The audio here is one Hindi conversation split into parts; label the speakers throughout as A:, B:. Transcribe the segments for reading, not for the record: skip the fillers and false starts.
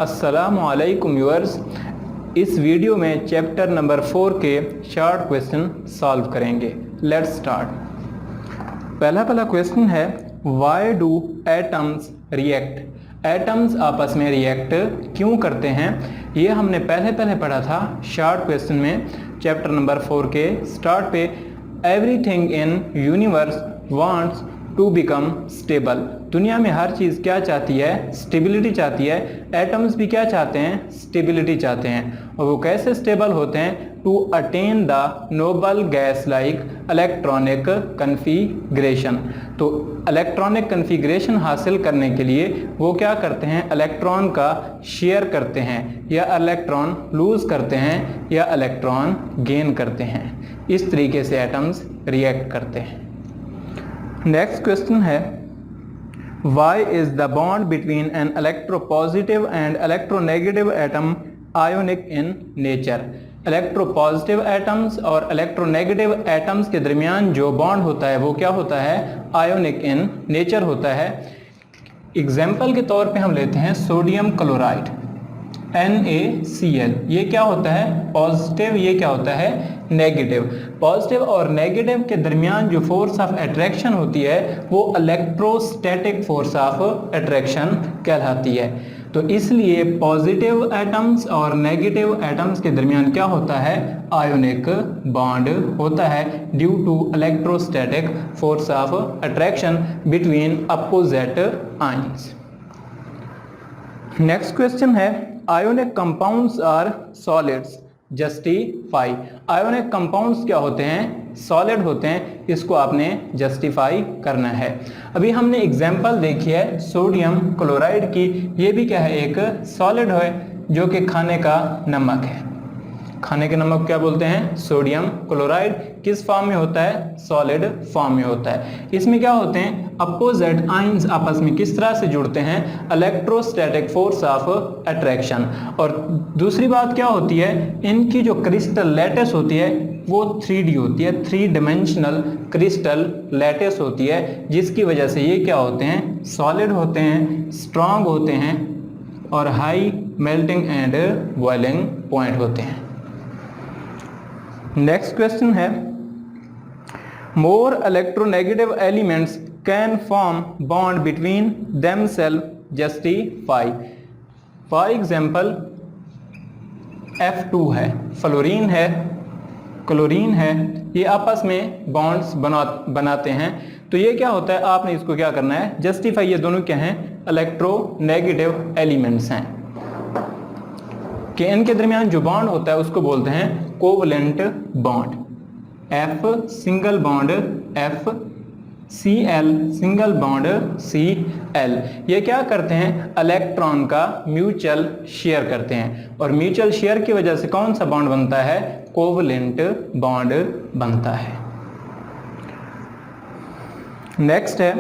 A: अस्सलामुअलैकुम व्यूअर्स। इस वीडियो में चैप्टर नंबर 4 के शॉर्ट क्वेश्चन सॉल्व करेंगे। Let's start. पहला क्वेश्चन है, why do atoms react. Atoms आपस में रिएक्ट क्यों करते हैं? ये हमने पहले पढ़ा था शॉर्ट क्वेश्चन में चैप्टर नंबर 4 के स्टार्ट पे। Everything in universe wants to become stable. दुनिया में हर चीज़ क्या चाहती है? स्टेबिलिटी चाहती है। एटम्स भी क्या चाहते हैं? स्टेबिलिटी चाहते हैं। और वो कैसे स्टेबल होते हैं? To attain the noble gas like electronic configuration. तो इलेक्ट्रॉनिक कन्फिग्रेशन हासिल करने के लिए वो क्या करते हैं? इलेक्ट्रॉन का शेयर करते हैं, या इलेक्ट्रॉन लूज करते हैं, या इलेक्ट्रॉन गेन करते हैं। इस तरीके से एटम्स रिएक्ट करते हैं। नेक्स्ट क्वेश्चन है, why is the bond between an electropositive and electronegative atom ionic in nature. Electropositive atoms और इलेक्ट्रोनेगेटिव एटम्स के दरमियान जो बॉन्ड होता है वो क्या होता है? आयोनिक इन नेचर होता है। एग्जाम्पल के तौर पे हम लेते हैं सोडियम क्लोराइड NaCl। ये क्या होता है? पॉजिटिव। ये क्या होता है? नेगेटिव। पॉजिटिव और नेगेटिव के दरमियान जो फोर्स ऑफ अट्रैक्शन होती है वो इलेक्ट्रोस्टैटिक फोर्स ऑफ अट्रैक्शन कहलाती है। तो इसलिए पॉजिटिव एटम्स और नेगेटिव एटम्स के दरमियान क्या होता है? आयोनिक बॉन्ड होता है due to electrostatic force of attraction between opposite ions. Next question है, ionic compounds are solids justify. Ionic compounds क्या होते हैं? सॉलिड होते हैं। इसको आपने जस्टिफाई करना है। अभी हमने एग्जाम्पल देखी है सोडियम क्लोराइड की। ये भी क्या है? एक सॉलिड है जो कि खाने का नमक है। खाने के नमक क्या बोलते हैं? Sodium chloride. किस फॉर्म में होता है? सॉलिड फॉर्म में होता है। इसमें क्या होते हैं? अपोजिट आयंस आपस में किस तरह से जुड़ते हैं? Electrostatic force of attraction. और दूसरी बात क्या होती है? इनकी जो क्रिस्टल लैटिस होती है वो 3D होती है, 3 डायमेंशनल क्रिस्टल लैटिस होती है, जिसकी वजह से ये क्या होते हैं? सॉलिड होते हैं, स्ट्रॉन्ग होते हैं और high melting and boiling point होते हैं। नेक्स्ट क्वेश्चन है, more electronegative elements can form bond between themselves justify. For example F2 है, फ्लोरीन है, क्लोरीन है, ये आपस में बॉन्ड्स बनाते हैं। तो ये क्या होता है? आपने इसको क्या करना है? जस्टिफाई। ये दोनों क्या हैं? इलेक्ट्रोनेगेटिव एलिमेंट्स हैं कि इनके दरमियान जो बॉन्ड होता है उसको बोलते हैं covalent bond. F single bond F, Cl single bond Cl। ये क्या करते हैं? इलेक्ट्रॉन का म्यूचुअल शेयर करते हैं, और म्यूचुअल शेयर की वजह से कौन सा बॉन्ड बनता है? कोवलेंट बॉन्ड बनता है। नेक्स्ट है,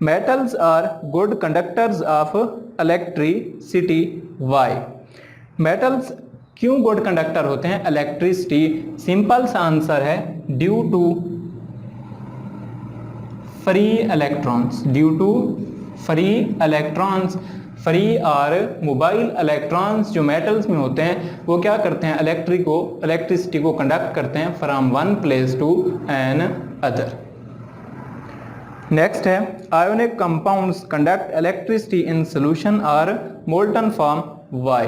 A: metals are good conductors of electricity. Why. Metals क्यों गुड कंडक्टर होते हैं इलेक्ट्रिसिटी? सिंपल सा आंसर है, due to free electrons. Due to free electrons. Free और मोबाइल इलेक्ट्रॉन्स जो मेटल्स में होते हैं वो क्या करते हैं? इलेक्ट्रिसिटी को कंडक्ट करते हैं from one place to another. Next है, ionic compounds conduct electricity in solution और मोल्टन फॉर्म। वाई।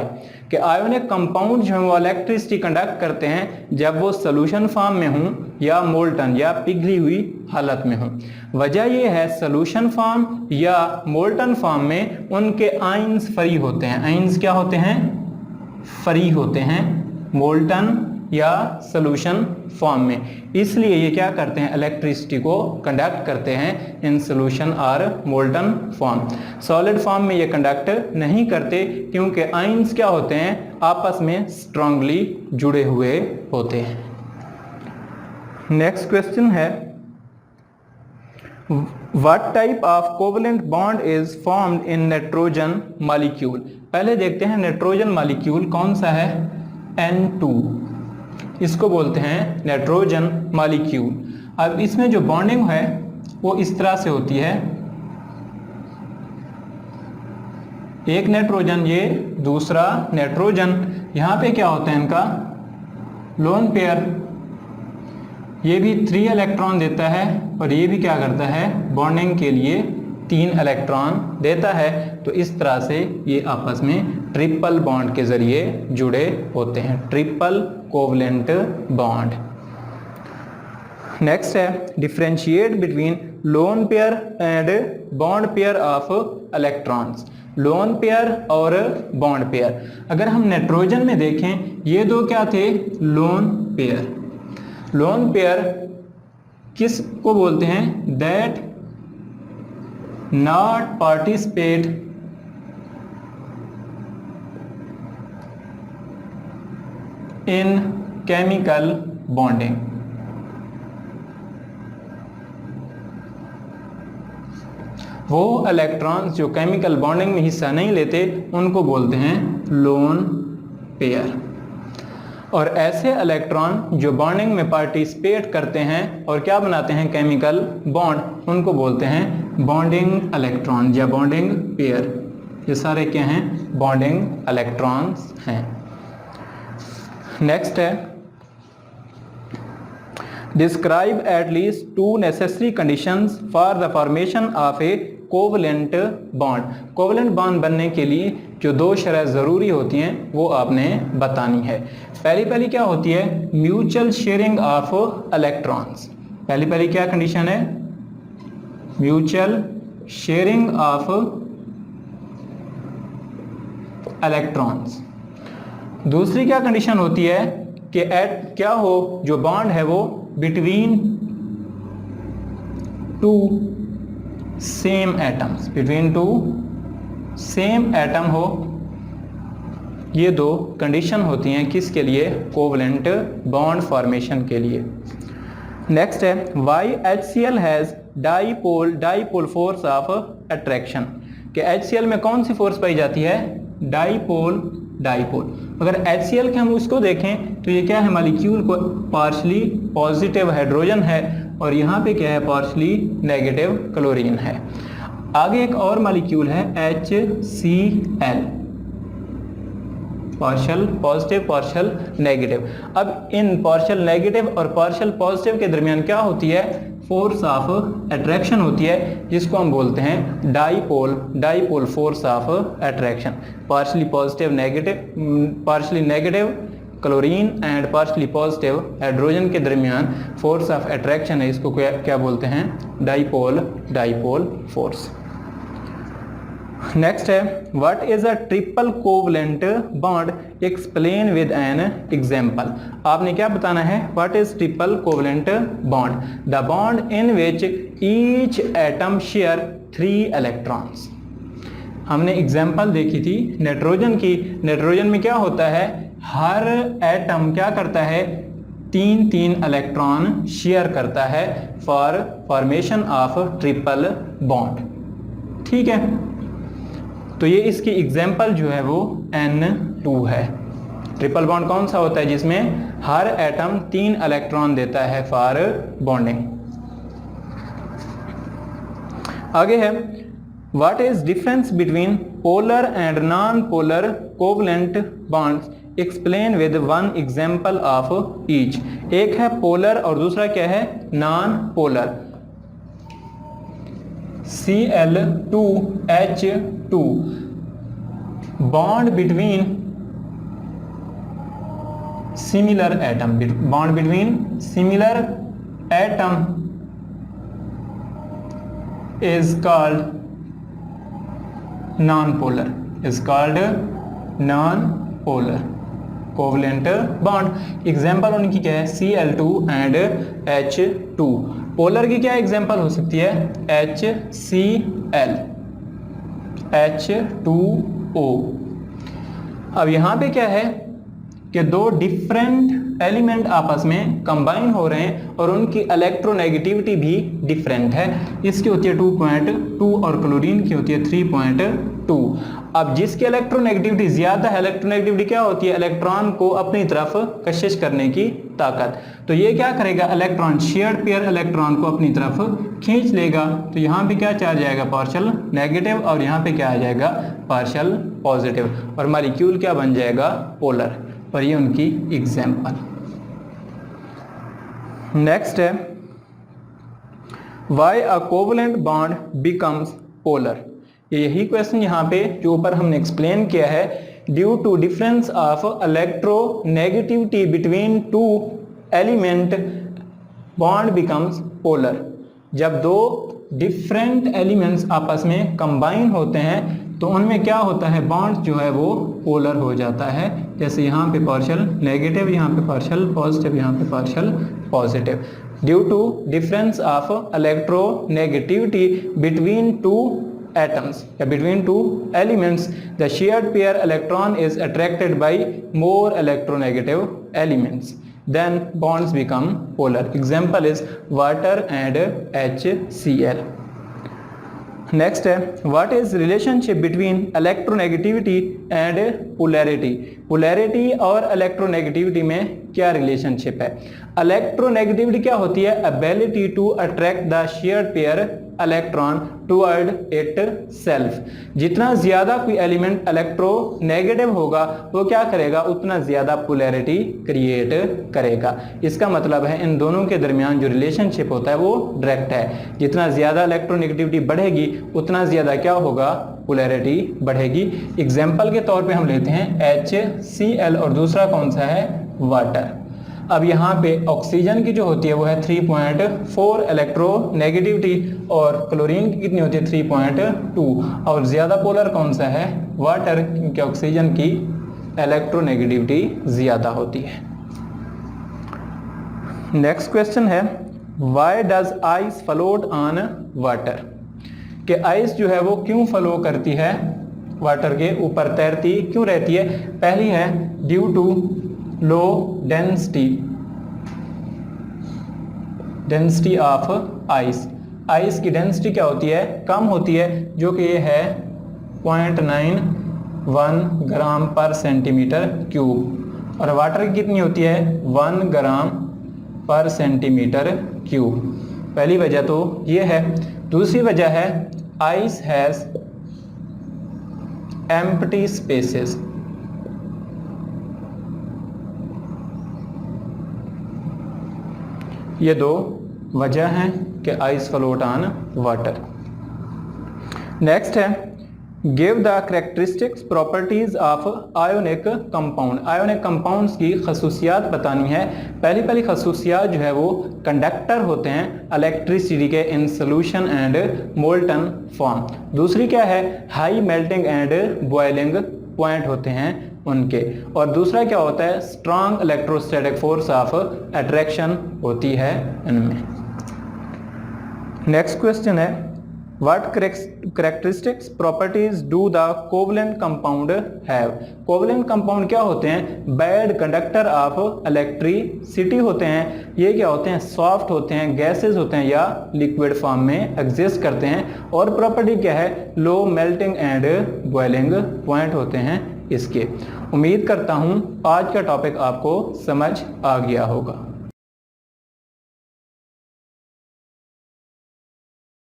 A: कि आयोनिक कंपाउंड जो है वो इलेक्ट्रिसिटी कंडक्ट करते हैं जब वो सोल्यूशन फॉर्म में हों या मोल्टन या पिघली हुई हालत में हों। वजह ये है, सोल्यूशन फॉर्म या मोल्टन फॉर्म में उनके आयंस फ्री होते हैं। आयंस क्या होते हैं? फ्री होते हैं मोल्टन या सोल्यूशन फॉर्म में। इसलिए ये क्या करते हैं? इलेक्ट्रिसिटी को कंडक्ट करते हैं इन सोल्यूशन और मोल्टन फॉर्म। सॉलिड फॉर्म में ये कंडक्ट नहीं करते क्योंकि आयंस क्या होते हैं? आपस में स्ट्रांगली जुड़े हुए होते हैं। नेक्स्ट क्वेश्चन है, what type of covalent bond is formed in nitrogen molecule. पहले देखते हैं नाइट्रोजन मॉलिक्यूल कौन सा है? N2। इसको बोलते हैं नाइट्रोजन मॉलिक्यूल। अब इसमें जो बॉन्डिंग है वो इस तरह से होती है, एक नाइट्रोजन ये, दूसरा नाइट्रोजन। यहाँ पे क्या होता है इनका लोन पेयर, ये भी 3 इलेक्ट्रॉन देता है और ये भी क्या करता है बॉन्डिंग के लिए 3 इलेक्ट्रॉन देता है। तो इस तरह से ये आपस में ट्रिपल बॉन्ड के जरिए जुड़े होते हैं, ट्रिपल कोवलेंट बॉन्ड। नेक्स्ट है differentiate between lone pair and bond pair of electrons. Lone pair और बॉन्ड पेयर, अगर हम नाइट्रोजन में देखें ये दो क्या थे लोन पेयर। लोन पेयर किस को बोलते हैं, that not participate in chemical bonding. वो इलेक्ट्रॉन्स जो केमिकल बॉन्डिंग में हिस्सा नहीं लेते उनको बोलते हैं लोन पेयर। और ऐसे इलेक्ट्रॉन जो बॉन्डिंग में पार्टिसिपेट करते हैं और क्या बनाते हैं केमिकल बॉन्ड, उनको बोलते हैं बॉन्डिंग इलेक्ट्रॉन या बॉन्डिंग पेयर। ये सारे क्या हैं बॉन्डिंग इलेक्ट्रॉन्स हैं। नेक्स्ट है describe at least 2 necessary conditions for the formation of A covalent bond. Covalent bond बनने के लिए जो 2 शर्तें ज़रूरी होती हैं वो आपने बतानी है। पहली क्या होती है म्यूचुअल शेयरिंग ऑफ इलेक्ट्रॉन्स। पहली क्या कंडीशन है म्यूचुअल शेयरिंग ऑफ इलेक्ट्रॉन्स। दूसरी क्या कंडीशन होती है कि एट क्या हो जो बॉन्ड है वो between 2 same atoms, between 2 same atom हो। ये 2 कंडीशन होती हैं किसके लिए कोवलेंट बॉन्ड फॉर्मेशन के लिए। नेक्स्ट है why HCl has dipole force of attraction. कि HCl में कौन सी फोर्स पाई जाती है डाईपोल। अगर HCl के हम उसको देखें तो ये क्या है मॉलिक्यूल को पार्शली पॉजिटिव हाइड्रोजन है और यहाँ पे क्या है पार्शली नेगेटिव क्लोरीन है। आगे एक और मॉलिक्यूल है HCl, partial positive partial negative. अब इन पार्शियल नेगेटिव और पार्शियल पॉजिटिव के दरमियान क्या होती है फोर्स ऑफ अट्रैक्शन होती है, जिसको हम बोलते हैं dipole force of attraction. Partially positive negative, partially negative chlorine and partially positive hydrogen के दरमियान फोर्स ऑफ अट्रैक्शन है, इसको क्या बोलते हैं डाईपोल फोर्स। नेक्स्ट है what is a triple covalent bond, explain with an example. आपने क्या बताना है what is triple covalent bond, the bond in which each atom share 3 electrons. हमने एग्जांपल देखी थी नाइट्रोजन की। नाइट्रोजन में क्या होता है हर एटम क्या करता है 3 इलेक्ट्रॉन शेयर करता है for formation of triple bond. ठीक है, तो ये इसकी एग्जाम्पल जो है वो N2 है। ट्रिपल बॉन्ड कौन सा होता है जिसमें हर एटम 3 इलेक्ट्रॉन देता है फॉर बॉन्डिंग। आगे है what is difference between polar and non polar covalent bonds, explain with 1 example of each. एक है पोलर और दूसरा क्या है non polar. Cl2H2 bond between similar atom, bond between similar atom is called non-polar, covalent bond. Example उनकी क्या है Cl2 एंड H2। पोलर की क्या एग्जाम्पल हो सकती है HCl, H2O। अब यहाँ पे क्या है कि दो डिफरेंट एलिमेंट आपस में कंबाइन हो रहे हैं और उनकी इलेक्ट्रोनेगेटिविटी भी डिफरेंट है। इसकी होती है 2.2 और क्लोरीन की होती है 3.2। अब जिसकी इलेक्ट्रोनेगेटिविटी ज्यादा है, इलेक्ट्रोनेगेटिविटी क्या होती है? इलेक्ट्रॉन को अपनी तरफ कशिश करने की ताकत। तो ये क्या करेगा? इलेक्ट्रॉन, शेयर्ड पेयर इलेक्ट्रॉन को अपनी तरफ खींच लेगा। तो यहाँ पे क्या चार्ज आएगा? पार्शियल नेगेटिव, और यहाँ पे क्या आ जाएगा? पार्शियल पॉजिटिव, और मॉलिक्यूल क्या बन जाएगा? पोलर। और ये उनकी एग्जाम्पल। नेक्स्ट है why a covalent bond becomes polar. यही क्वेश्चन यहाँ पे जो ऊपर हमने एक्सप्लेन किया है, due to difference of electronegativity between two element bond becomes polar. जब दो डिफरेंट एलिमेंट्स आपस में कंबाइन होते हैं तो उनमें क्या होता है? बॉन्ड जो है वो पोलर हो जाता है। जैसे यहाँ पे पार्शियल नेगेटिव, यहाँ पे पार्शियल पॉजिटिव, यहाँ पे partial positive. Due to difference of electronegativity between two atoms या between two elements, the shared pair electron is attracted by more electronegative elements, then bonds become polar. Example is water and HCl. Next है what is relationship between electronegativity and polarity. polarity और electronegativity में क्या रिलेशनशिप है? इलेक्ट्रोनेगेटिविटी क्या होती है? ability to attract the shared pair electron toward it self. जितना ज्यादा कोई एलिमेंट इलेक्ट्रोनेगेटिव होगा वो क्या करेगा? उतना ज्यादा पोलैरिटी क्रिएट करेगा। इसका मतलब है इन दोनों के दरमियान जो रिलेशनशिप होता है वो डायरेक्ट है। जितना ज्यादा इलेक्ट्रोनेगेटिविटी बढ़ेगी उतना ज्यादा क्या होगा? पोलैरिटी बढ़ेगी। एग्जाम्पल के तौर पे हम लेते हैं HCl और दूसरा कौन सा है? वाटर। अब यहाँ पे ऑक्सीजन की जो होती है वो है 3.4 इलेक्ट्रोनेगेटिविटी और क्लोरीन की कितनी होती है? 3.2। और ज़्यादा पोलर कौन सा है? वाटर, क्योंकि ऑक्सीजन की इलेक्ट्रोनेगेटिविटी ज़्यादा होती है। नेक्स्ट क्वेश्चन है why does ice float on water. कि आइस जो है वो क्यों फ्लो करती है? वाटर के ऊपर तैरती क्यों रहती है? पहली है due to low density of ice. Ice की डेंसिटी क्या होती है? कम होती है, जो कि ये है 0.91 ग्राम पर सेंटीमीटर क्यूब। और वाटर की कितनी होती है? 1 ग्राम पर सेंटीमीटर क्यूब। पहली वजह तो ये है। दूसरी वजह है आइस हैज एम्प्टी स्पेसेस। ये दो वजह हैं कि ice float on water. Next है give the characteristics properties of ionic compound. Ionic compounds की खसूसियात बतानी है। पहली खसूसियात जो है वो कंडक्टर होते हैं इलेक्ट्रिसिटी के in solution and molten form. दूसरी क्या है? High melting and boiling point होते हैं उनके। और दूसरा क्या होता है? Strong electrostatic force of attraction होती है इनमें। नेक्स्ट क्वेश्चन है what characteristics properties do the covalent compound have. Covalent compound क्या होते हैं? बैड कंडक्टर ऑफ इलेक्ट्रिसिटी होते हैं। ये क्या होते हैं? सॉफ्ट होते हैं, गैसेस होते हैं या लिक्विड फॉर्म में एग्जिस्ट करते हैं। और प्रॉपर्टी क्या है? Low melting and boiling point होते हैं इसके। उम्मीद करता हूँ आज का टॉपिक आपको समझ आ गया होगा।